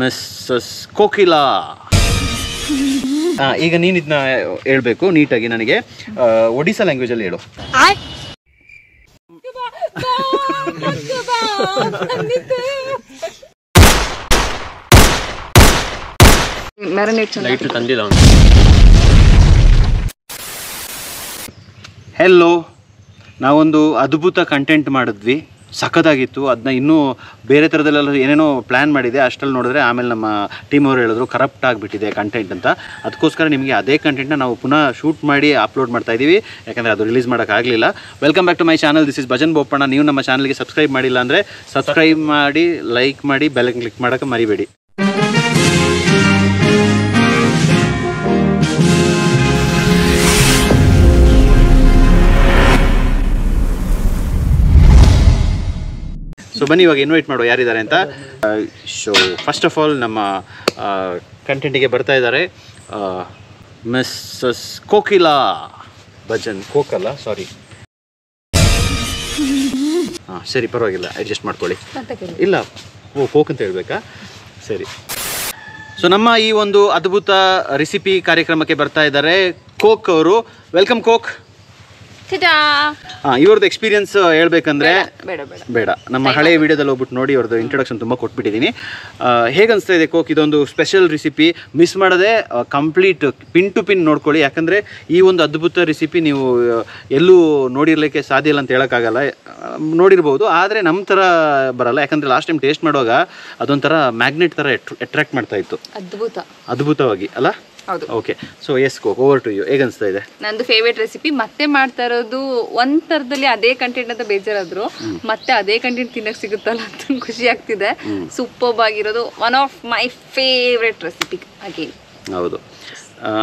Missus Kokila. ಈಗ ನೀನು ಇದನ್ನ ಹೇಳ್ಬೇಕು ನೀಟಾಗಿ ನನಗೆ ಒಡಿಸ್ಸಾ ಲ್ಯಾಂಗ್ವೇಜಲ್ಲಿ ಹೇಳು. ಹೆಲೋ, ನಾವೊಂದು ಅದ್ಭುತ ಕಂಟೆಂಟ್ ಮಾಡಿದ್ವಿ, ಸಖತ್ತಾಗಿತ್ತು. ಅದನ್ನ ಇನ್ನೂ ಬೇರೆ ಥರದಲ್ಲೆಲ್ಲ ಏನೇನೋ ಪ್ಲ್ಯಾನ್ ಮಾಡಿದೆ. ಅಷ್ಟರಲ್ಲಿ ನೋಡಿದ್ರೆ ಆಮೇಲೆ ನಮ್ಮ ಟೀಮ್ ಅವರು ಹೇಳಿದ್ರು ಕರಪ್ಟ್ ಆಗಿಬಿಟ್ಟಿದೆ ಕಂಟೆಂಟ್ ಅಂತ. ಅದಕ್ಕೋಸ್ಕರ ನಿಮಗೆ ಅದೇ ಕಂಟೆಂಟ್ನ ನಾವು ಪುನಃ ಶೂಟ್ ಮಾಡಿ ಅಪ್ಲೋಡ್ ಮಾಡ್ತಾ ಇದ್ದೀವಿ, ಯಾಕಂದರೆ ಅದು ರಿಲೀಸ್ ಮಾಡೋಕ್ಕಾಗಲಿಲ್ಲ. Welcome back to my channel, this is Bhajan Bopanna. ನೀವು ನಮ್ಮ ಚಾನಲ್ಗೆ ಸಬ್ಸ್ಕ್ರೈಬ್ ಮಾಡಿಲ್ಲ ಅಂದರೆ ಸಬ್ಸ್ಕ್ರೈಬ್ ಮಾಡಿ, ಲೈಕ್ ಮಾಡಿ, ಬೆಲ್ ಕ್ಲಿಕ್ ಮಾಡೋಕ್ಕೆ ಮರಿಬೇಡಿ. ಸೊ ಬನ್ನಿ ಇವಾಗ ಇನ್ವೈಟ್ ಮಾಡುವ ಯಾರಿದ್ದಾರೆ ಅಂತ. ಸೊ ಫಸ್ಟ್ ಆಫ್ ಆಲ್ ನಮ್ಮ ಕಂಟೆಂಟಿಗೆ ಬರ್ತಾ ಇದ್ದಾರೆ ಮಿಸ್ಸಸ್ ಕೋಕಿಲಾ ಭಜನ್. ಕೋಕಲ್ಲ, ಸಾರಿ. ಹಾಂ ಸರಿ, ಪರವಾಗಿಲ್ಲ, ಅಡ್ಜಸ್ಟ್ ಮಾಡ್ಕೊಳ್ಳಿ. ಇಲ್ಲ, ಕೋಕ್ ಅಂತ ಹೇಳ್ಬೇಕಾ? ಸರಿ. ಸೊ ನಮ್ಮ ಈ ಒಂದು ಅದ್ಭುತ ರೆಸಿಪಿ ಕಾರ್ಯಕ್ರಮಕ್ಕೆ ಬರ್ತಾ ಇದ್ದಾರೆ ಕೋಕ್ ಅವರು. Welcome coke. ಇವ್ರದ್ದು ಎಕ್ಸ್ಪೀರಿಯನ್ಸ್ ಹೇಳ್ಬೇಕಂದ್ರೆ ಬೇಡ, ನಮ್ಮ ಹಳೆಯ ವಿಡಿಯೋದಲ್ಲಿ ಹೋಗ್ಬಿಟ್ಟು ನೋಡಿ, ಅವ್ರದ್ದು ಇಂಟ್ರೊಡಕ್ಷನ್ ತುಂಬ ಕೊಟ್ಬಿಟ್ಟಿದ್ದೀನಿ. ಹೇಗೆ ಅನಿಸ್ತಾ ಇದೆ ಕೋಕ್? ಇದೊಂದು ಸ್ಪೆಷಲ್ ರೆಸಿಪಿ, ಮಿಸ್ ಮಾಡದೆ ಕಂಪ್ಲೀಟ್ ಪಿನ್ ಟು ಪಿನ್ ನೋಡ್ಕೊಳ್ಳಿ. ಯಾಕಂದರೆ ಈ ಒಂದು ಅದ್ಭುತ ರೆಸಿಪಿ ನೀವು ಎಲ್ಲೂ ನೋಡಿರ್ಲಿಕ್ಕೆ ಸಾಧ್ಯ ಇಲ್ಲ ಅಂತ ಹೇಳೋಕ್ಕಾಗಲ್ಲ. ನೋಡಿರ್ಬೋದು, ಆದರೆ ನಮ್ಮ ಥರ ಬರಲ್ಲ. ಯಾಕಂದರೆ ಲಾಸ್ಟ್ ಟೈಮ್ ಟೇಸ್ಟ್ ಮಾಡುವಾಗ ಅದೊಂಥರ ಮ್ಯಾಗ್ನೆಟ್ ಥರ ಅಟ್ರಾಕ್ಟ್ ಮಾಡ್ತಾ ಇತ್ತು, ಅದ್ಭುತವಾಗಿ ಅಲ್ಲ? ಓಕೆ, ಸೊ ಎಸ್ ಕೋಕ್, ಓವರ್ ಟು ಯು. ಹೇಗೆ ಅನಿಸ್ತಾ ಇದೆ? ನಂದು ಫೇವ್ರೇಟ್ ರೆಸಿಪಿ. ಮತ್ತೆ ಮಾಡ್ತಾ ಇರೋದು ಒಂದ್ ತರದಲ್ಲಿ ಅದೇ ಕಂಟೆಂಟ್ ಅಂತ ಬೇಜಾರಾದ್ರು ಮತ್ತೆ ಅದೇ ಕಂಟೆಂಟ್ ತಿನ್ನಕ್ ಸಿಗುತ್ತಲ್ಲ ಅಂತ ಖುಷಿ ಆಗ್ತಿದೆ. ಸೂಪರ್ಬ್ ಆಗಿರೋದು, one of my favourite recipe again. ಹೌದು.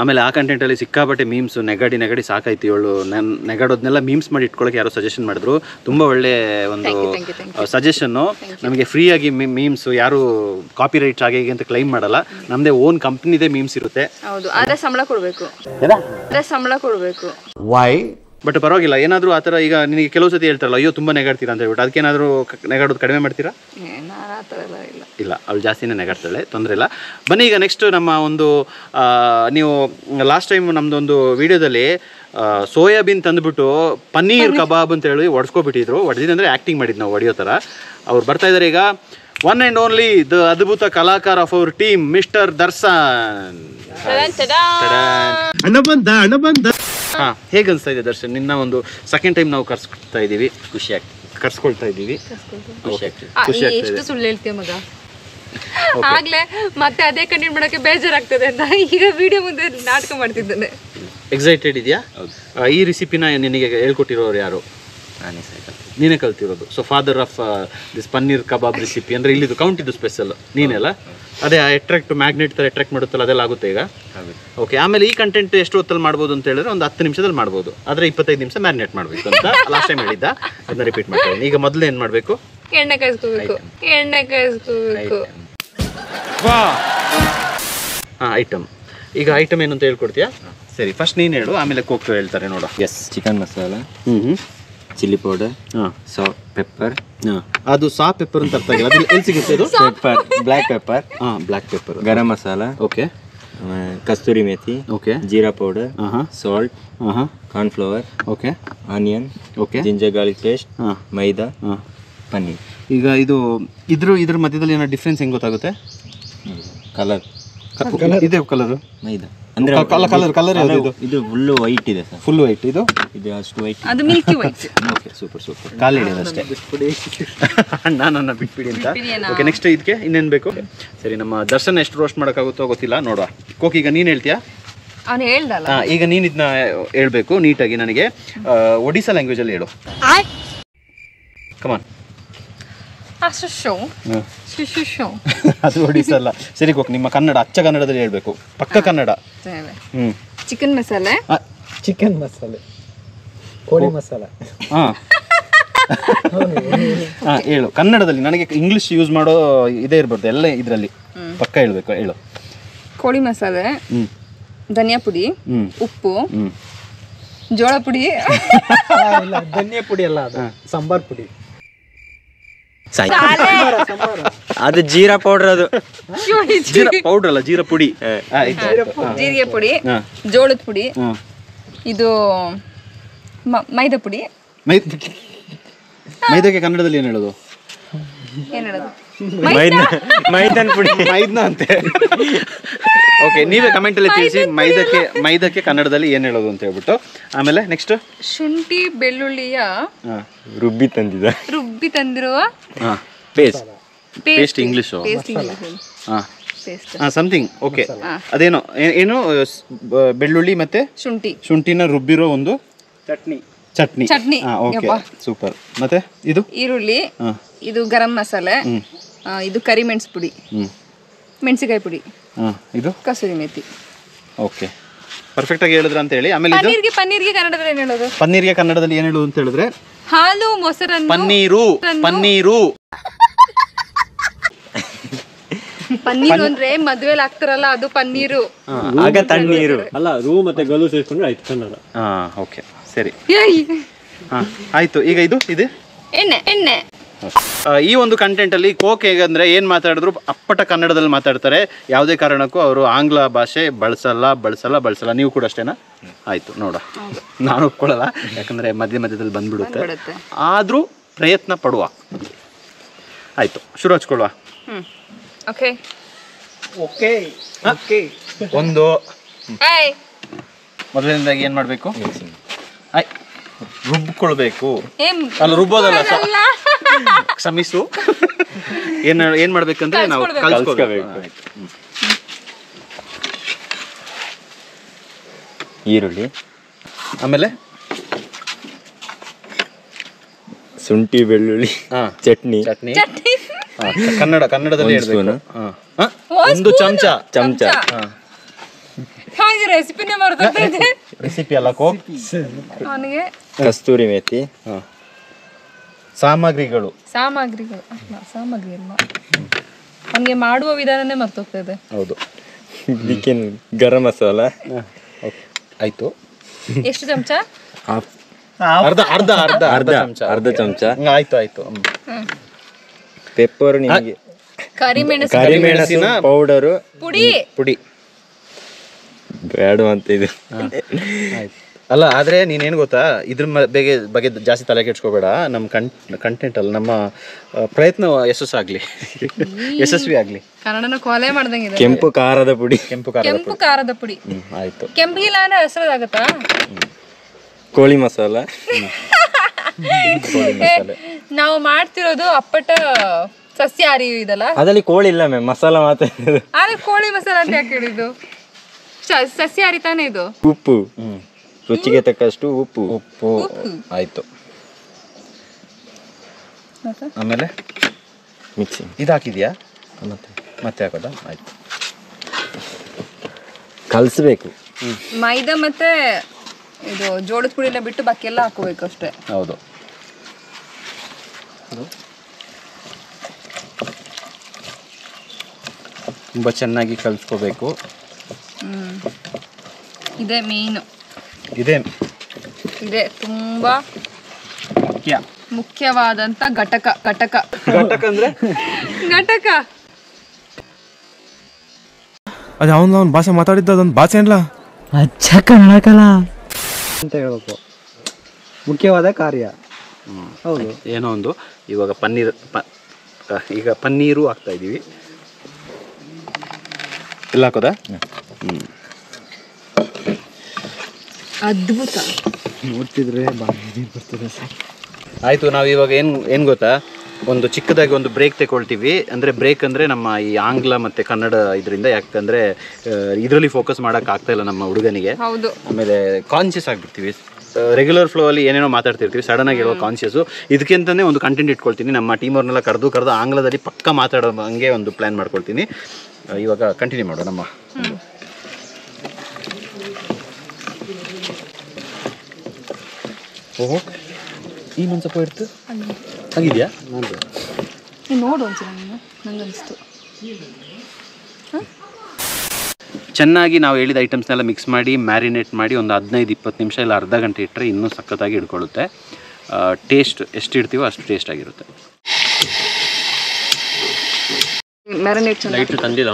ಆಮೇಲೆ ಆ ಕಂಟೆಂಟಲ್ಲಿ ಸಿಕ್ಕಾಪಟ್ಟೆ ಮೀಮ್ಸು ನೆಗಾಡಿ ಸಾಕಾಯ್ತು. ಇವಳು ನೆಗಾಡೋದನ್ನೆಲ್ಲ ಮೀಮ್ಸ್ ಮಾಡಿ ಇಟ್ಕೊಳ್ಳೋಕೆ ಯಾರೋ ಸಜೆಷನ್ ಮಾಡಿದ್ರು. ತುಂಬ ಒಳ್ಳೆ ಒಂದು ಸಜೆಷನ್ನು. ನಮಗೆ ಫ್ರೀಯಾಗಿ ಮೀಮ್ಸು ಯಾರು ಕಾಪಿ ರೈಟ್ಸ್ ಆಗಿ ಅಂತ ಕ್ಲೈಮ್ ಮಾಡಲ್ಲ. ನಮ್ಮದೇ ಓನ್ ಕಂಪ್ನಿದೇ ಮೀಮ್ಸ್ ಇರುತ್ತೆ. ಹೌದು, ಆದರೆ ಸಂಬಳ ಕೊಡಬೇಕು. ವೈ? ಬಟ್ ಪರವಾಗಿಲ್ಲ, ಏನಾದರೂ ಆ ಥರ. ಈಗ ನಿನಗೆ ಕೆಲವು ಸತಿ ಹೇಳ್ತಾರಲ್ಲ, ಅಯ್ಯೋ ತುಂಬ ನೆಗಾಡ್ತೀರಾ ಅಂತ ಹೇಳ್ಬಿಟ್ಟು, ಅದಕ್ಕೇನಾದರೂ ನೆಗಾಡೋದು ಕಡಿಮೆ ಮಾಡ್ತೀರಾ? ಇಲ್ಲ, ಅವಳು ಜಾಸ್ತಿನೇ ನೆಗಾಡ್ತಾಳೆ, ತೊಂದರೆ ಇಲ್ಲ. ಬನ್ನಿ ಈಗ ನೆಕ್ಸ್ಟ್ ನಮ್ಮ ಒಂದು ನೀವು ಲಾಸ್ಟ್ ಟೈಮ್ ನಮ್ಮದೊಂದು ವಿಡಿಯೋದಲ್ಲಿ ಸೋಯಾಬೀನ್ ತಂದುಬಿಟ್ಟು ಪನ್ನೀರ್ ಕಬಾಬ್ ಅಂತ ಹೇಳಿ ಒಡ್ಸ್ಕೊಬಿಟ್ಟಿದ್ರು. ಒಡೆದಿದ್ದಂದರೆ ಆ್ಯಕ್ಟಿಂಗ್ ಮಾಡಿದ್ದು ನಾವು ಹೊಡೆಯೋ ಥರ. ಅವ್ರು ಬರ್ತಾ ಇದ್ದಾರೆ ಈಗ. ಒನ್ ಆ್ಯಂಡ್ ಓನ್ಲಿ ದ ಅದ್ಭುತ ಕಲಾಕಾರ of our team, mister Darshan. ಹಣ ಬಂದ. ಹಾಂ, ಹೇಗೆ ಅನಿಸ್ತಾ ಇದೆ ದರ್ಶನ್? ನಿನ್ನ ಒಂದು ಸೆಕೆಂಡ್ ಟೈಮ್ ನಾವು ಕರ್ಸ್ಕೊಳ್ತಾ ಇದ್ದೀವಿ, ಕರ್ಸ್ಕೊಳ್ತಾ ಇದ್ದೀವಿ. ಎಷ್ಟು ಸುಳ್ಳು ಹೇಳ್ತೀಯ ಮಗ? ಆಗ್ಲೇ ಮತ್ತೆ ಅದೇ ಕಂಟೆಂಟ್ ಮಾಡೋಕೆ ಬೇಜಾರಾಗ್ತದೆ ಅಂತ ಈಗ ವಿಡಿಯೋ ಮುಂದೆ ನಾಟಕ ಮಾಡ್ತಿದ್ದಾನೆ. ಎಕ್ಸೈಟೆಡ್ ಇದೆಯಾ? ಈ ರೆಸಿಪಿನ ನಿನಗೆ ಹೇಳ್ಕೊಟ್ಟಿರೋರು ಯಾರು? ನೀನೇ ಕಲ್ತಿರೋದು. So father of this paneer kebab recipe ಅಂದರೆ ಇಲ್ಲಿದು ಕೌಂಟಿದ್ದು ಸ್ಪೆಷಲ್ ನೀನೆಲ್ಲ. ಅದೇ ಅಟ್ರಾಕ್ಟ್ ಮ್ಯಾಗ್ನೆಟ್ ಥರ ಅಟ್ರಾಕ್ಟ್ ಮಾಡುತ್ತಲ್ಲ, ಅದೆಲ್ಲ ಆಗುತ್ತೆ ಈಗ? ಓಕೆ. ಆಮೇಲೆ ಈ ಕಂಟೆಂಟ್ ಎಷ್ಟು ಹೊತ್ತಲ್ಲಿ ಮಾಡ್ಬೋದು ಅಂತ ಹೇಳಿದ್ರೆ ಒಂದು 10 ನಿಮಿಷದಲ್ಲಿ ಮಾಡ್ಬೋದು. ಆದರೆ 25 ನಿಮಿಷ ಮ್ಯಾರಿನೇಟ್ ಮಾಡಬೇಕು ಅಂತ ಲಾಸ್ಟ್ ಟೈಮ್ ಹೇಳಿದ್ದ, ಅದನ್ನ ರಿಪೀಟ್ ಮಾಡ್ತೀನಿ. ಈಗ ಮೊದಲು ಏನು ಮಾಡಬೇಕು? ಎಣ್ಣೆ ಕಾಯಿಸ್ಕೋಬೇಕು. ಹಾಂ, ಐಟಮ್. ಈಗ ಐಟಮ್ ಏನು ಅಂತ ಹೇಳ್ಕೊಡ್ತೀಯಾ? ಸರಿ, ಫಸ್ಟ್ ನೀನು ಹೇಳು, ಆಮೇಲೆ ಕೋಕ್ ಹೇಳ್ತಾರೆ ನೋಡು. Yes, chicken masala, chilli powder, salt, pepper. ಅದು ಪೆಪ್ಪರ್ ಅಂತ ಅರ್ಥ ಆಗಿಲ್ಲ, ಅದು ಎಲ್ಲಿ ಸಿಗುತ್ತೆ? ಅದು pepper, black pepper. Black pepper. Garam masala, okay. Kasuri methi, okay. Jeera powder, salt, cornflour, okay. Onion, okay. Ginger garlic paste, maida, paneer. ಈಗ ಇದ್ರ ಮಧ್ಯದಲ್ಲಿ ಏನೋ ಡಿಫ್ರೆನ್ಸ್ ಹೆಂಗೆ ಗೊತ್ತಾಗುತ್ತೆ? ಕಲರ್ ಇದೆ ಕಲರು ಮೈದಾ ಅಂದ್ರೆ ಕಲರ್ ಇದು ಫುಲ್ ವೈಟ್ ಇದೆ ಸರ್. Full white. ಇದು ಅಷ್ಟು ವೈಟ್, ಅದು ಮಿಲ್ಕಿ ವೈಟ್. Okay, super. ಕಾಲು ಹಿಡಿಯೋದು ಅಷ್ಟೇ, ನನ್ನ ಬಿಟ್ಬಿಡಿ ಅಂತ. ಓಕೆ, ನೆಕ್ಸ್ಟ್ ಇದಕ್ಕೆ ಇನ್ನೇನು ಬೇಕು? ಸರಿ, ನಮ್ಮ ದರ್ಶನ್ ಎಷ್ಟು ರೋಸ್ಟ್ ಮಾಡೋಕ್ಕಾಗುತ್ತೋ ಗೊತ್ತಿಲ್ಲ, ನೋಡುವ. ಕೋಕ್, ಈಗ ನೀನು ಹೇಳ್ತೀಯಾ? ಅವನು ಹೇಳ್ದಲ್ಲ. ಈಗ ನೀನು ಇದನ್ನ ಹೇಳ್ಬೇಕು ನೀಟಾಗಿ ನನಗೆ ಒಡಿಸ್ಸಾ ಲ್ಯಾಂಗ್ವೇಜಲ್ಲಿ ಹೇಳು. ಕಮಾನ್. ಅದು ಒಡಿಸ್ಸಾ ಅಲ್ಲ. ಸರಿ ಕೋಕ್, ನಿಮ್ಮ ಕನ್ನಡ, ಅಚ್ಚ ಕನ್ನಡದಲ್ಲಿ ಹೇಳ್ಬೇಕು, ಪಕ್ಕ ಕನ್ನಡ. ಚಿಕನ್ ಮಸಾಲೆ, ಕೋಳಿ ಮಸಾಲ. ಹೇಳು ಕನ್ನಡದಲ್ಲಿ. ನನಗೆ ಇಂಗ್ಲಿಷ್ ಯೂಸ್ ಮಾಡೋ ಇದೇ ಇರ್ಬಾರ್ದು, ಎಲ್ಲ ಇದರಲ್ಲಿ ಪಕ್ಕ ಹೇಳ್ಬೇಕು. ಹೇಳು. ಕೋಳಿ ಮಸಾಲೆ, ಧನಿಯಾ ಪುಡಿ, ಉಪ್ಪು, ಜೋಳ ಪುಡಿ. ಧನಿಯಾ ಪುಡಿ ಅಲ್ಲ, ಅದು ಸಾಂಬಾರ್ ಪುಡಿ. ಅದು ಜೀರಾ ಪೌಡರ್. ಅದು ಜೀರಾ ಪೌಡರ್ ಅಲ್ಲ, ಜೀರಾ ಪುಡಿ. ಜೀರಿಗೆ ಪುಡಿ, ಹಾ. ಜೋಳದ ಪುಡಿ, ಹಾ. ಇದು ಮೈದಾ ಪುಡಿ. ಮೈದಾಗೆ ಕನ್ನಡದಲ್ಲಿ ಏನು ಹೇಳೋದು? ಏನ್ ಹೇಳೋದು? ಮೈದಾನ್ ಪುಡಿ. ಮೈದ್ನ ಅಂತೆ. ಓಕೆ, ನೀವೇ ಕಮೆಂಟ್ ಅಲ್ಲಿ ತಿಳಿಸಿ ಮೈದಕ್ಕೆ ಕನ್ನಡದಲ್ಲಿ ಏನ್ ಹೇಳೋದು ಅಂತ ಹೇಳ್ಬಿಟ್ಟು. ಆಮೇಲೆ ನೆಕ್ಸ್ಟ್ ಶುಂಠಿ ಬೆಳ್ಳುಳ್ಳಿಯ ರುಬ್ಬಿ ತಂದಿರುವ ಪೇಸ್ಟ್ ಇಂಗ್ಲಿಷ್ ಸಮಥಿಂಗ್. ಓಕೆ, ಅದೇನೋ ಏನು ಬೆಳ್ಳುಳ್ಳಿ ಮತ್ತೆ ಶುಂಠಿನ ರುಬ್ಬಿರೋ ಒಂದು ಚಟ್ನಿ. Okay, super. ಮತ್ತೆ ಇದು ಈರುಳ್ಳಿ, ಇದು ಗರಂ ಮಸಾಲೆ, ಇದು ಕರಿಮೆಣಸು ಪುಡಿ, ಮೆಣಸಿನಕಾಯಿ ಪುಡಿ, ಇದು ಕಸೂರಿ ಮೇಥಿ. ಓಕೆ, ಪರ್ಫೆಕ್ಟ್ ಆಗಿ ಹೇಳಿದ್ರ ಅಂತ ಹೇಳಿ. ಆಮೇಲೆ ಪನ್ನೀರ್ಗೆ ಕನ್ನಡದಲ್ಲಿ ಏನು ಹೇಳೋದು? ಪನ್ನೀರ್ಗೆ ಕನ್ನಡದಲ್ಲಿ ಏನು ಹೇಳೋದು ಅಂತ ಹೇಳಿದ್ರೆ ಹಾಲು ಮೊಸರನ್ನು. ಪನ್ನೀರು ಅಂದ್ರೆ ಮದ್ವೆಲಿ ಹಾಕ್ತಾರಲ್ಲ ಅದು ಪನ್ನೀರು. ಆಗ ತಣ್ಣೀರು ಅಲ್ಲ, ರೂ ಮತ್ತೆ ಗಲು ಸೇರಿಸ್ಕೊಂಡ್ರೆ ಆಯ್ತು ಕನ್ನಡ. ಓಕೆ, ಸರಿ, ಆಯ್ತು. ಈಗ ಇದು ಎಣ್ಣೆ. ಈ ಒಂದು ಕಂಟೆಂಟ್ ಅಲ್ಲಿ ಕೋಕ್ ಹೇಗಂದ್ರೆ ಏನ್ ಮಾತಾಡಿದ್ರು ಅಪ್ಪಟ ಕನ್ನಡದಲ್ಲಿ ಮಾತಾಡ್ತಾರೆ. ಯಾವುದೇ ಕಾರಣಕ್ಕೂ ಅವರು ಆಂಗ್ಲ ಭಾಷೆ ಬಳಸಲ್ಲ. ನೀವು ಕೂಡ ಅಷ್ಟೇನಾ? ಆಯ್ತು, ನೋಡ, ನಾನು ಒಪ್ಕೊಳ್ಳಲ್ಲ, ಯಾಕಂದ್ರೆ ಮಧ್ಯದಲ್ಲಿ ಬಂದ್ಬಿಡುತ್ತೆ. ಆದ್ರೂ ಪ್ರಯತ್ನ ಪಡುವ. ಆಯ್ತು, ಶುರು ಹಚ್ಕೊಳ್ಳುವ. ಒಂದು ಮೊದಲನೇದಾಗಿ ಏನ್ ಮಾಡ್ಬೇಕು? ರುಬ್ಕೊಳ್ಬೇಕು. ಅಲ್ಲ, ರುಬ್ಬೋದಲ್ಲ, ಕ್ಷಮಿಸು. ಏನ್ ಮಾಡ್ಬೇಕಂದ್ರೆ ನಾವು ಕಲ್ಸ್ಕೋಬೇಕು. ಈರುಳ್ಳಿ, ಆಮೇಲೆ ಶುಂಠಿ ಬೆಳ್ಳುಳ್ಳಿ, ಚಟ್ನಿ. ಕನ್ನಡದಲ್ಲಿ ಹೇಳ್ಬೇಕು. ಒಂದು ಚಮಚ. ರೆಸಿಪಿನೇ ಮಾಡ್ತಾರೆ. ರೆಸಿಪಿ ಅಲ್ಲ, ಕೋಕ್. ಕಸ್ತೂರಿ ಮೇಥಿ. ಸಾಮಗ್ರಿಗಳು ಸಾಮಗ್ರಿ ಅಲ್ಲ, ಹಂಗೆ ಮಾಡುವ ವಿಧಾನನೇ ಮರ್ತೋಗ್ತಾ ಇದೆ. ಹೌದು. ಗರಂ ಮಸಾಲ. ಆಯ್ತು. ಎಷ್ಟು ಚಮಚ? ಅರ್ಧ ಚಮಚ. ಆಯ್ತು. ಪೆಪ್ಪರ್, ನಿಮಗೆ ಕರಿಮೆಣಸಿನ ಪೌಡರು ಪುಡಿ ಬೇಡ ಅಂತ ಇದು. ಅಲ್ಲ, ಆದ್ರೆ ನೀನೇನು ಗೊತ್ತಾ, ಇದ್ರ ಬಗ್ಗೆ ಜಾಸ್ತಿ ತಲೆ ಕೆಡ್ಸ್ಕೋಬೇಡ. ನಮ್ಮ ಕಂಟೆಂಟ್ ಅಲ್ಲ, ನಮ್ಮ ಪ್ರಯತ್ನ ಯಶಸ್ವಿ ಆಗ್ಲಿ. ಕನ್ನಡನ ಕೊಲೆ ಮಾಡ್ದಂಗಿದೆ. ಕೆಂಪು ಖಾರದ ಪುಡಿ. ಆಯ್ತು. ಕೆಂಪಿಲ್ಲ ಅಂದ್ರೆ ಹಸಿರಾಗತ್ತಾ? ಕೋಳಿ ಮಸಾಲ. ನಾವು ಮಾಡ್ತಿರೋದು ಅಪ್ಪಟ ಸಸ್ಯಾಹಾರಿ ಇದಲ್ಲ, ಅದ್ರಲ್ಲಿ ಕೋಳಿ ಇಲ್ಲ ಮ್ಯಾಮ್, ಮಸಾಲ ಮಾತ್ರ. ಆದ್ರೆ ಕೋಳಿ ಮಸಾಲ ಅಂತ ಯಾಕೆ ಹೇಳಿದ್ದು? ಸಸ್ಯಾಹಾರಿ ತಾನೇ ಇದು. ಉಪ್ಪು, ರುಚಿಗೆ ತಕ್ಕಷ್ಟು ಉಪ್ಪು. ಆಯ್ತು. ಆಮೇಲೆ ಮಿಕ್ಸಿಂಗ್. ಇದು ಹಾಕಿದ್ಯಾ? ಮತ್ತೆ ಹಾಕೋದಾ? ಆಯ್ತು, ಕಲಿಸ್ಬೇಕು. ಮೈದಾ ಮತ್ತೆ ಇದು ಜೋಳದ ಪುಡಿನ ಬಿಟ್ಟು ಬಾಕಿ ಎಲ್ಲ ಹಾಕೋಬೇಕು ಅಷ್ಟೇ. ಹೌದು. ತುಂಬ ಚೆನ್ನಾಗಿ ಕಲಿಸ್ಕೋಬೇಕು. ಇದೇ ಮೇನ್. ಇದೇ ತುಂಬಾ ಮುಖ್ಯವಾದಂತ ಘಟಕ. ಅಂದ್ರೆ ಘಟಕ ಅದು ಅವನು ಭಾಷೆ ಮಾತಾಡಿದ್ದ ಅದೊಂದು ಭಾಷೆ ಅಲ್ಲ, ಅಚ್ಚ ಕನ್ನಡಕಲ್ಲ ಅಂತ ಹೇಳ್ಬೇಕು. ಮುಖ್ಯವಾದ ಕಾರ್ಯ. ಹೌದು. ಏನೋ ಒಂದು. ಇವಾಗ ಪನ್ನೀರು ಹಾಕ್ತಾ ಇದೀವಿ. ಎಲ್ಲ ಹಾಕೋದಾ? ಅದ್ಭುತ. ನೋಡ್ತಿದ್ರೆ ಬರ್ತದೆ ಸರ್. ಆಯ್ತು, ನಾವು ಇವಾಗ ಏನು ಗೊತ್ತಾ, ಒಂದು ಚಿಕ್ಕದಾಗಿ ಒಂದು ಬ್ರೇಕ್ ತಗೊಳ್ತೀವಿ. ಅಂದರೆ ಬ್ರೇಕ್ ಅಂದರೆ ನಮ್ಮ ಈ ಆಂಗ್ಲ ಮತ್ತು ಕನ್ನಡ ಇದರಿಂದ, ಯಾಕಂದರೆ ಇದರಲ್ಲಿ ಫೋಕಸ್ ಮಾಡೋಕ್ಕಾಗ್ತಾ ಇಲ್ಲ ನಮ್ಮ ಹುಡುಗನಿಗೆ. ಹೌದು. ಆಮೇಲೆ ಕಾನ್ಷಿಯಸ್ ಆಗಿಬಿಡ್ತೀವಿ. ರೆಗ್ಯುಲರ್ ಫ್ಲೋ ಅಲ್ಲಿ ಏನೇನೋ ಮಾತಾಡ್ತಿರ್ತೀವಿ, ಸಡನ್ನಾಗಿ ಹೇಳೋ ಕಾನ್ಷಿಯಸ್ಸು. ಇದಕ್ಕಿಂತಲೇ ಒಂದು ಕಂಟೆಂಟ್ ಇಟ್ಕೊಳ್ತೀನಿ. ನಮ್ಮ ಟೀಮ್ ಅವ್ರನ್ನೆಲ್ಲ ಕರೆದು ಆಂಗ್ಲದಲ್ಲಿ ಪಕ್ಕ ಮಾತಾಡೋ ಹಂಗೆ ಒಂದು ಪ್ಲ್ಯಾನ್ ಮಾಡ್ಕೊಳ್ತೀನಿ. ಇವಾಗ ಕಂಟಿನ್ಯೂ ಮಾಡೋ ನಮ್ಮ. ಓಹೋ, ಇನ್ನೊಂದು ಸ್ವಲ್ಪ ಇಡ್ತು ಆಗಿದೆಯಾ? ನೋಡು ಒಂದ್ಸಲ, ನಂಗನ್ನಿಸ್ತು. ಚೆನ್ನಾಗಿ ನಾವು ಹೇಳಿದ ಐಟಮ್ಸ್ನೆಲ್ಲ ಮಿಕ್ಸ್ ಮಾಡಿ ಮ್ಯಾರಿನೇಟ್ ಮಾಡಿ ಒಂದು 15-20 ನಿಮಿಷ ಇಲ್ಲ ಅರ್ಧ ಗಂಟೆ ಇಟ್ಟರೆ ಇನ್ನೂ ಸಖತ್ತಾಗಿ ಹಿಡ್ಕೊಳ್ಳುತ್ತೆ. ಟೇಸ್ಟ್ ಎಷ್ಟು ಇಡ್ತೀವೋ ಅಷ್ಟು ಟೇಸ್ಟ್ ಆಗಿರುತ್ತೆ. ಮ್ಯಾರಿನೇಟ್ ಚೆನ್ನಾಗಿ ತಂದಿಲ್ಲ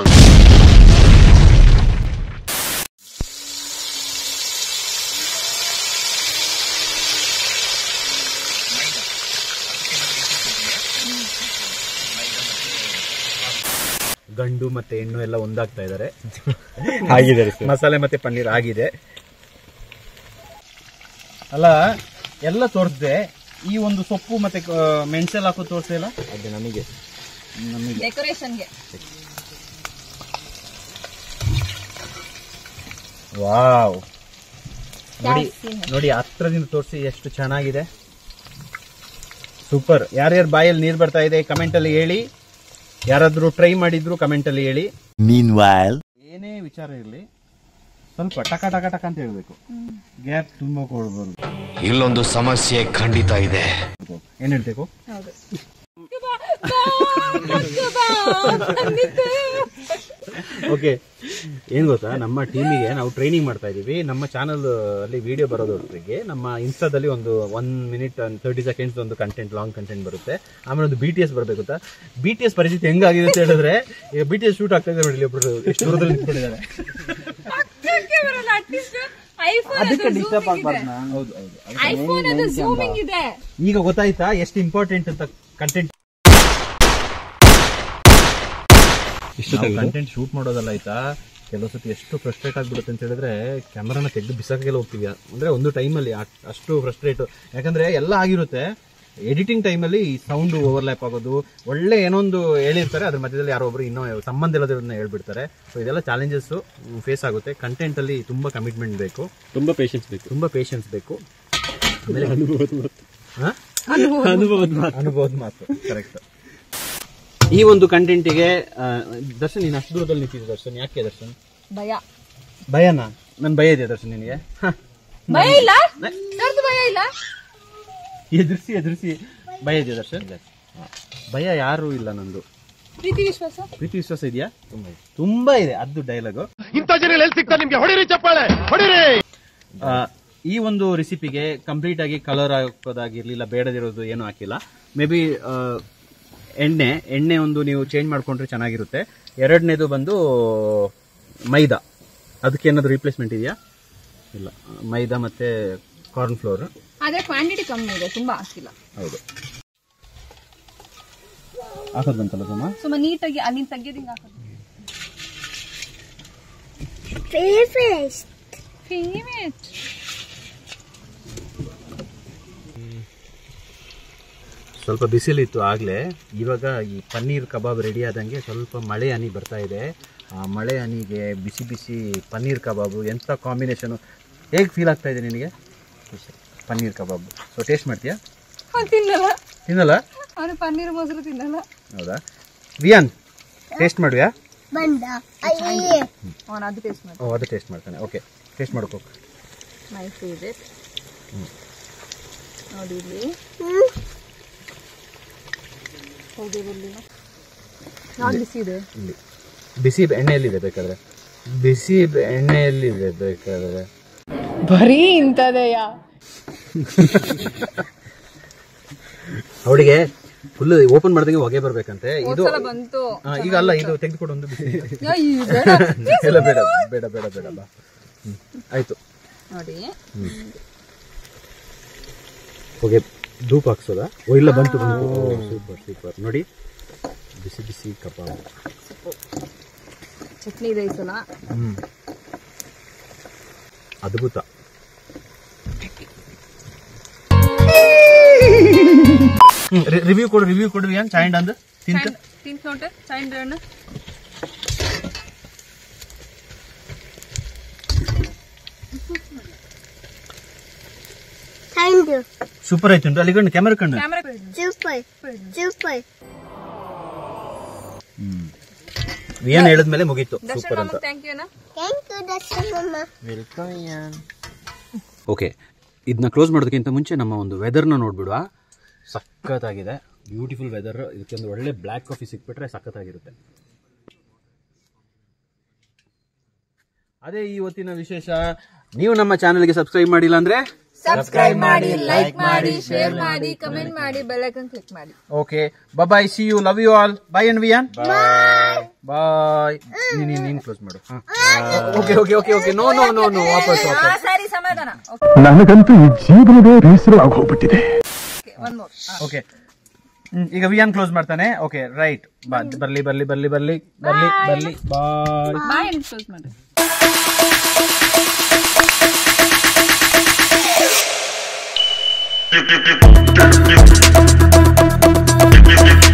ಗಂಡು ಮತ್ತೆ ಹೆಣ್ಣು ಎಲ್ಲ ಒಂದಾಗ್ತಾ ಇದ್ದಾರೆ. ಆಗಿದ್ದಾರೆ ಮಸಾಲೆ ಮತ್ತೆ ಪನ್ನೀರ್ ಆಗಿದೆ. ಅಲ್ಲ ಎಲ್ಲ ತೋರಿಸ್ದೆ, ಈ ಒಂದು ಸೊಪ್ಪು ಮತ್ತೆ ಮೆಣಸೆಲ್ಲ ಹಾಕೋ ತೋರಿಸ್ದೆ ಇಲ್ಲ. ಅದೇ ನಮಗೆ ಡೆಕೋರೇಷನ್ಗೆ. ವಾವ್, ನೋಡಿ ನೋಡಿ ಹತ್ರದಿಂದ ತೋರಿಸಿ ಎಷ್ಟು ಚೆನ್ನಾಗಿದೆ. ಸೂಪರ್. ಯಾರ್ಯಾರ ಬಾಯಲ್ಲಿ ನೀರು ಬರ್ತಾ ಇದೆ ಕಮೆಂಟ್ ಅಲ್ಲಿ ಹೇಳಿ. ಯಾರಾದ್ರೂ ಟ್ರೈ ಮಾಡಿದ್ರು ಕಮೆಂಟ್ ಅಲ್ಲಿ ಹೇಳಿ. ಏನೇ ವಿಚಾರ ಇರಲಿ ಸ್ವಲ್ಪ ಟಕ ಟಕ ಟಕ ಅಂತ ಹೇಳ್ಬೇಕು. ಗ್ಯಾಪ್ ತುಂಬಾ ಕೊಡ್ಬಾರ್ದು. ಇಲ್ಲೊಂದು ಸಮಸ್ಯೆ ಖಂಡಿತ ಇದೆ. ಏನ್ ಹೇಳ್ಬೇಕು? ಓಕೆ, ಏನ್ ಗೊತ್ತಾ, ನಮ್ಮ ಟೀಮಿಗೆ ನಾವು ಟ್ರೈನಿಂಗ್ ಮಾಡ್ತಾ ಇದೀವಿ. ನಮ್ಮ ಚಾನಲ್ ಅಲ್ಲಿ ವಿಡಿಯೋ ಬರೋದೊಟ್ಟಿಗೆ ನಮ್ಮ ಇನ್ಸ್ಟಾದಲ್ಲಿ ಒಂದು 1 minute and 30 seconds ಒಂದು ಕಂಟೆಂಟ್, ಲಾಂಗ್ ಕಂಟೆಂಟ್ ಬರುತ್ತೆ. ಆಮೇಲೆ ಒಂದು BTS ಬರ್ಬೇಕು ಗೊತ್ತಾ. BTS ಪರಿಸ್ಥಿತಿ ಹೆಂಗಾಗಿದೆ ಅಂತ ಹೇಳಿದ್ರೆ, ಈಗ BTS ಶೂಟ್ ಆಗ್ತಾ ಇದೆ ನೋಡಿ, ಒಬ್ರು ಎಷ್ಟು ದೂರದಲ್ಲಿ ನಿಂತ್ಕೊಂಡಿದ್ದಾರೆ. ಅದಕ್ಕೆ ಡಿಸ್ಟರ್ಬ್ ಆಗ್ಬಾರ್ದು. ಹೌದು ಈಗ ಗೊತ್ತಾಯ್ತಾ ಎಷ್ಟು ಇಂಪಾರ್ಟೆಂಟ್ ಅಂತ ಕಂಟೆಂಟ್. ಕಂಟೆಂಟ್ ಶೂಟ್ ಮಾಡೋದಲ್ಲ ಆಯ್ತಾ, ಕೆಲವು ಸತಿ ಎಷ್ಟು ಫ್ರಸ್ಟ್ರೇಟ್ ಆಗ್ಬಿಡುತ್ತೆ ಅಂತ ಹೇಳಿದ್ರೆ ಕ್ಯಾಮರಾನ ತೆಗೆದು ಬಿಸಾಕೆಲ್ಲ ಹೋಗ್ತೀವಿ. ಅಂದ್ರೆ ಒಂದು ಟೈಮಲ್ಲಿ ಅಷ್ಟು ಫ್ರಸ್ಟ್ರೇಟ್, ಯಾಕಂದ್ರೆ ಎಲ್ಲ ಆಗಿರುತ್ತೆ. ಎಡಿಟಿಂಗ್ ಟೈಮಲ್ಲಿ ಸೌಂಡ್ ಓವರ್ಲ್ಯಾಪ್ ಆಗೋದು, ಒಳ್ಳೆ ಏನೊಂದು ಹೇಳಿರ್ತಾರೆ, ಅದ್ರ ಮಧ್ಯದಲ್ಲಿ ಯಾರೋ ಒಬ್ರು ಇನ್ನೂ ಸಂಬಂಧ ಇಲ್ಲದನ್ನ ಹೇಳ್ಬಿಡ್ತಾರೆ. ಸೊ ಇದೆಲ್ಲ ಚಾಲೆಂಜಸ್ ಫೇಸ್ ಆಗುತ್ತೆ. ಕಂಟೆಂಟ್ ಅಲ್ಲಿ ತುಂಬಾ ಕಮಿಟ್ಮೆಂಟ್ ಬೇಕು, ತುಂಬಾ ಪೇಷನ್ಸ್ ಬೇಕು. ಆಮೇಲೆ ಅನುಭವದ ಮಾತು ಕರೆಕ್ಟ್. ಈ ಒಂದು ಕಂಟೆಂಟಿಗೆ ದರ್ಶನ್, ನೀನು ಅಷ್ಟು ದೂರದಲ್ಲಿ ನಿಂತಿದ್ದೆ ದರ್ಶನ್, ಯಾಕೆ ದರ್ಶನ್? ಭಯನಾ? ನನ್ ಭಯ ಇದೆ ದರ್ಶನ್ ನಿನಗೆ? ಎದುರಿಸಿ ಭಯ ಇದೆ ದರ್ಶನ್? ಭಯ ಯಾರು ಇಲ್ಲ ನಂದು. ಪ್ರೀತಿ ವಿಶ್ವಾಸ ಇದೆಯಾ? ತುಂಬಾ ಇದೆ. ಅದು ಡೈಲಾಗು. ಈ ಒಂದು ರೆಸಿಪಿಗೆ ಕಂಪ್ಲೀಟ್ ಆಗಿ ಕಲರ್ ಹಾಕೋದಾಗಿರ್ಲಿಲ್ಲ, ಬೇಡದಿರೋದು ಏನು ಹಾಕಿಲ್ಲ. ಮೇ ಬಿ ಎಣ್ಣೆ ಒಂದು ನೀವು ಚೇಂಜ್ ಮಾಡ್ಕೊಂಡ್ರೆ ಚೆನ್ನಾಗಿರುತ್ತೆ. ಎರಡನೇದು ಬಂದು ಮೈದಾ. ಅದಕ್ಕೆ ಏನಾದ್ರು ರಿಪ್ಲೇಸ್ಮೆಂಟ್ ಇದೆಯಾ? ಇಲ್ಲ, ಮೈದಾ ಮತ್ತೆ ಕಾರ್ನ್ ಫ್ಲೋರ್. ಆದ್ರೆ ಕ್ವಾಂಟಿಟಿ ಕಮ್ಮಿ ಇದೆ, ತುಂಬಾ ಹಾಕಿಲ್ಲ. ಹೌದು, ಹಾಕೋದು ಬಂತಲ್ಲ ಸುಮ್ಮ ನೀಟಾಗಿ ಅಲ್ಲಿ ತೆಗೆದಿಂಗ್ ಹಾಕೋದು. ಸ್ವಲ್ಪ ಬಿಸಿಲಿತ್ತು ಆಗ್ಲೇ. ಇವಾಗ ಈ ಪನ್ನೀರ್ ಕಬಾಬ್ ರೆಡಿ ಆದಂಗೆ ಸ್ವಲ್ಪ ಮಳೆ ಹನಿ ಬರ್ತಾ ಇದೆ. ಆ ಮಳೆ ಹನಿಗೆ ಬಿಸಿ ಬಿಸಿ ಪನ್ನೀರ್ ಕಬಾಬು ಎಂಥ ಕಾಂಬಿನೇಷನು. ಹೇಗೆ ಫೀಲ್ ಆಗ್ತಾ ಇದೆ ನಿನಗೆ ಪನ್ನೀರ್ ಕಬಾಬ್? ಸೊ ಟೇಸ್ಟ್ ಮಾಡ್ತೀಯಾ? ತಿನ್ನಲ್ಲ? ಅವನು ಪನ್ನೀರ್ ಮೊಸರು ತಿನ್ನಲ್ಲ. ಹೌದಾ? ವಿಯಾನ್ ಟೇಸ್ಟ್ ಮಾಡುವ್ಯಾ? ಅವನು ಅದು ಟೇಸ್ಟ್ ಮಾಡ್ತಾನೆ. ಓ, ಅದು ಟೇಸ್ಟ್ ಮಾಡ್ತಾನೆ. ಓಕೆ, ಟೇಸ್ಟ್ ಮಾಡ್ಕೋ. My favourite. ನೋಡಿ ಇಲ್ಲಿ ಬಿಸಿ ಇದೆ. ಇಲ್ಲಿ ಬಿಸಿ ಎಣ್ಣೆಯಲ್ಲಿದೆ ಬೇಕಾದ್ರೆ, ಬಿಸಿ ಎಣ್ಣೆಯಲ್ಲಿದೆ ಬೇಕಾದ್ರೆ. ಬರೀ ಇಂಥದೆಯಾ? ಅವಳಿಗೆ ಫುಲ್ ಓಪನ್ ಮಾಡಿದಂಗೆ ಹೊಗೆ ಬರ್ಬೇಕಂತೆ. ಇದು ಬಂತು. ಈಗ ಅಲ್ಲ, ಇದು ತೆಗೆದುಕೊಂಡು ಒಂದು ಬಿಸಿ. ಎಲ್ಲ ಬೇಡ ಬೇಡ ಬೇಡ ಬೇಡ ಬಾ. ಆಯ್ತು ನೋಡಿ. ಹೊಗೆ ಧೂಪ ಹಾಕ್ಸೋದಾ? ಓ ಇಲ್ಲ, ಬಂತು. Super super. ನೋಡಿ, ಬಿಸಿ ಬಿಸಿ ಕಬಾಬ್. ಚಟ್ನಿ ಇದೆ ಈ ಸಲ. ಅದ್ಭುತ. ರಿವ್ಯೂ ಕೊಡು ಏನ್ ಚಾಯಿಂಡ್ ಅಂದ್ ತಿಂತ ನೋಡ್ರಿ ಚಾಯಿಂಡ್ ಹಣ್ಣು. ಸೂಪರ್ ಆಯ್ತು. ಅಲ್ಲಿ ಕಣ್ಣು ಕ್ಯಾಮರಾ ಕಣ್ಣು ವಿಯಾನ್ ಹೇಳಿದ್ಮೇಲೆ ಮುಗೀತು. ಸೂಪರ್ ಅಂತ. ಓಕೆ, ಇದನ್ನ ಕ್ಲೋಸ್ ಮಾಡೋದಕ್ಕಿಂತ ಮುಂಚೆ ನಮ್ಮ ಒಂದು ವೆದರ್ನ ನೋಡ್ಬಿಡುವ. ಸಖತ್ತಾಗಿದೆ, ಬ್ಯೂಟಿಫುಲ್ ವೆದರ್. ಇದಕ್ಕೊಂದು ಒಳ್ಳೆ ಬ್ಲ್ಯಾಕ್ ಕಾಫಿ ಸಿಕ್ಬಿಟ್ರೆ ಸಖತ್ತಾಗಿರುತ್ತೆ. ಅದೇ ಇವತ್ತಿನ ವಿಶೇಷ. ನೀವು ನಮ್ಮ ಚಾನೆಲ್ಗೆ ಸಬ್ಸ್ಕ್ರೈಬ್ ಮಾಡಿಲ್ಲ ಅಂದ್ರೆ ಸಬ್ಸ್ಕ್ರೈಬ್ ಮಾಡಿ, ಲೈಕ್ ಮಾಡಿ, ಶೇರ್ ಮಾಡಿ, ಕಮೆಂಟ್ ಮಾಡಿ, ಬೆಲ್ ಐಕಾನ್ ಕ್ಲಿಕ್ ಮಾಡಿ. Okay, bye bye, see you, love you all. Bye and Viaan. Bye. ನೀನು ಕ್ಲೋಸ್ ಮಾಡು. Okay okay okay okay. No no no no, ವಾಪಸ್ ವಾಪಸ್. ಸರಿ, ಸಮಾಧಾನ. ನನಗಂತೂ ಈ ಜೀವನವೇ ಬೇಸರವಾಗಿ ಹೋಗ್ಬಿಟ್ಟಿದೆ. ಓಕೆ, ಈಗ ವಿಯಾನ್ ಕ್ಲೋಸ್ ಮಾಡ್ತಾನೆ. ಓಕೆ ರೈಟ್, ಬರ್ಲಿ ಬರ್ಲಿ ಬರ್ಲಿ ಬರ್ಲಿ ಬರ್ಲಿ ಬರ್ಲಿ. ಬಾಯ್ ಬಾಯ್ ಕ್ಲೋಸ್ ಮಾಡಿ. Tip tip tip tip tip tip tip tip.